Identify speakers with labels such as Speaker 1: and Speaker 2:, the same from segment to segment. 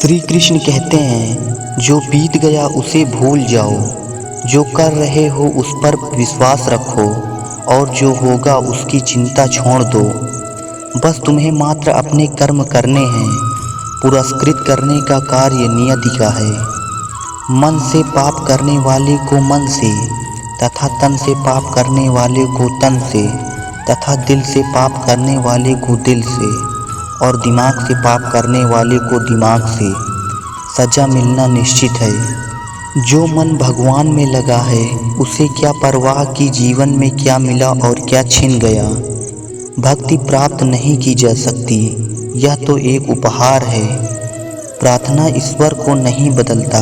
Speaker 1: श्री कृष्ण कहते हैं, जो बीत गया उसे भूल जाओ, जो कर रहे हो उस पर विश्वास रखो और जो होगा उसकी चिंता छोड़ दो। बस तुम्हें मात्र अपने कर्म करने हैं, पुरस्कृत करने का कार्य नियति का है। मन से पाप करने वाले को मन से तथा तन से पाप करने वाले को तन से तथा दिल से पाप करने वाले को दिल से और दिमाग से पाप करने वाले को दिमाग से सजा मिलना निश्चित है। जो मन भगवान में लगा है उसे क्या परवाह कि जीवन में क्या मिला और क्या छिन गया। भक्ति प्राप्त नहीं की जा सकती, यह तो एक उपहार है। प्रार्थना ईश्वर को नहीं बदलता,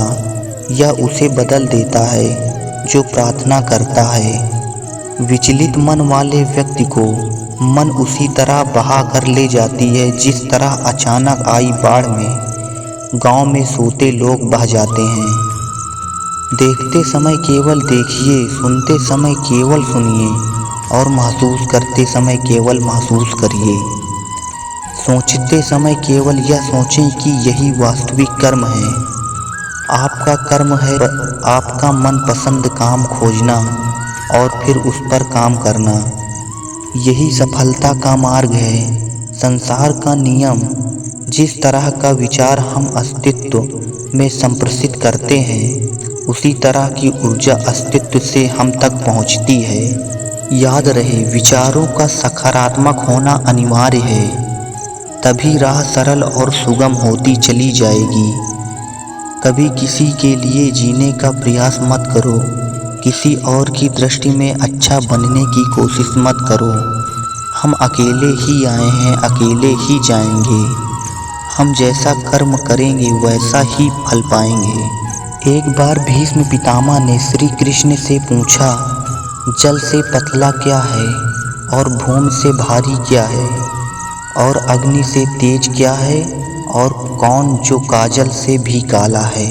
Speaker 1: यह उसे बदल देता है जो प्रार्थना करता है। विचलित मन वाले व्यक्ति को मन उसी तरह बहा कर ले जाती है जिस तरह अचानक आई बाढ़ में गांव में सोते लोग बह जाते हैं। देखते समय केवल देखिए, सुनते समय केवल सुनिए और महसूस करते समय केवल महसूस करिए। सोचते समय केवल यह सोचें कि यही वास्तविक कर्म है। आपका कर्म है आपका मनपसंद काम खोजना और फिर उस पर काम करना। यही सफलता का मार्ग है। संसार का नियम, जिस तरह का विचार हम अस्तित्व में संप्रेषित करते हैं उसी तरह की ऊर्जा अस्तित्व से हम तक पहुंचती है। याद रहे, विचारों का सकारात्मक होना अनिवार्य है, तभी राह सरल और सुगम होती चली जाएगी। कभी किसी के लिए जीने का प्रयास मत करो, किसी और की दृष्टि में अच्छा बनने की कोशिश मत करो। हम अकेले ही आए हैं, अकेले ही जाएंगे। हम जैसा कर्म करेंगे वैसा ही फल पाएंगे। एक बार भीष्म पितामह ने श्री कृष्ण से पूछा, जल से पतला क्या है और भूमि से भारी क्या है और अग्नि से तेज क्या है और कौन जो काजल से भी काला है।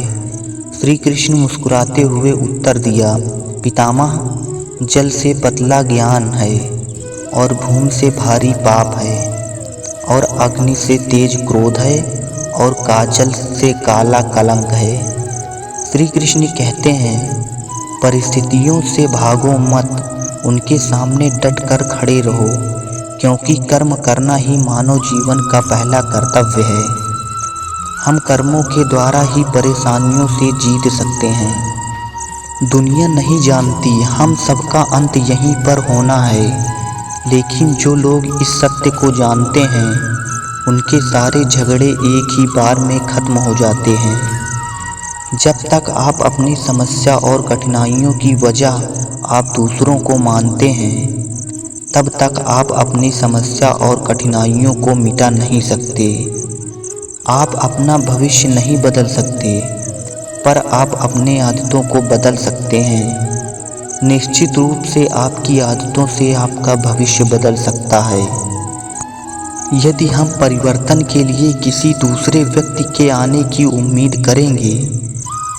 Speaker 1: श्री कृष्ण मुस्कुराते हुए उत्तर दिया, पितामह, जल से पतला ज्ञान है और भूमि से भारी पाप है और अग्नि से तेज क्रोध है और काजल से काला कलंक है। श्री कृष्ण कहते हैं, परिस्थितियों से भागो मत, उनके सामने डट कर खड़े रहो, क्योंकि कर्म करना ही मानव जीवन का पहला कर्तव्य है। हम कर्मों के द्वारा ही परेशानियों से जीत सकते हैं। दुनिया नहीं जानती हम सबका अंत यहीं पर होना है, लेकिन जो लोग इस सत्य को जानते हैं उनके सारे झगड़े एक ही बार में खत्म हो जाते हैं। जब तक आप अपनी समस्या और कठिनाइयों की वजह आप दूसरों को मानते हैं, तब तक आप अपनी समस्या और कठिनाइयों को मिटा नहीं सकते। आप अपना भविष्य नहीं बदल सकते, पर आप अपने आदतों को बदल सकते हैं। निश्चित रूप से आपकी आदतों से आपका भविष्य बदल सकता है। यदि हम परिवर्तन के लिए किसी दूसरे व्यक्ति के आने की उम्मीद करेंगे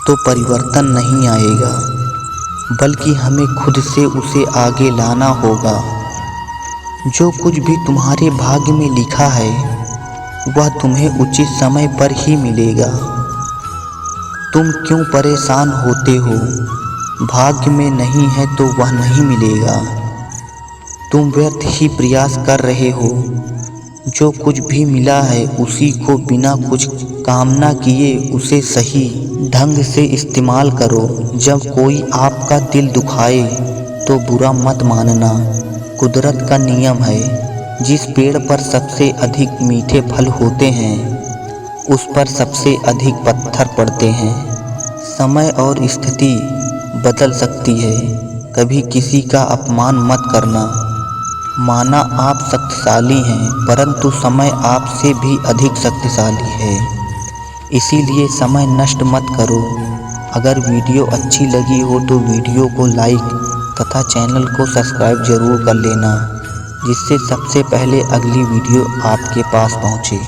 Speaker 1: तो परिवर्तन नहीं आएगा, बल्कि हमें खुद से उसे आगे लाना होगा। जो कुछ भी तुम्हारे भाग्य में लिखा है वह तुम्हें उचित समय पर ही मिलेगा। तुम क्यों परेशान होते हो? भाग्य में नहीं है तो वह नहीं मिलेगा। तुम व्यर्थ ही प्रयास कर रहे हो। जो कुछ भी मिला है उसी को बिना कुछ कामना किए उसे सही ढंग से इस्तेमाल करो। जब कोई आपका दिल दुखाए तो बुरा मत मानना। कुदरत का नियम है, जिस पेड़ पर सबसे अधिक मीठे फल होते हैं उस पर सबसे अधिक पत्थर पड़ते हैं। समय और स्थिति बदल सकती है, कभी किसी का अपमान मत करना। माना आप शक्तिशाली हैं, परंतु समय आपसे भी अधिक शक्तिशाली है, इसीलिए समय नष्ट मत करो। अगर वीडियो अच्छी लगी हो तो वीडियो को लाइक तथा चैनल को सब्सक्राइब जरूर कर लेना, जिससे सबसे पहले अगली वीडियो आपके पास पहुँचे।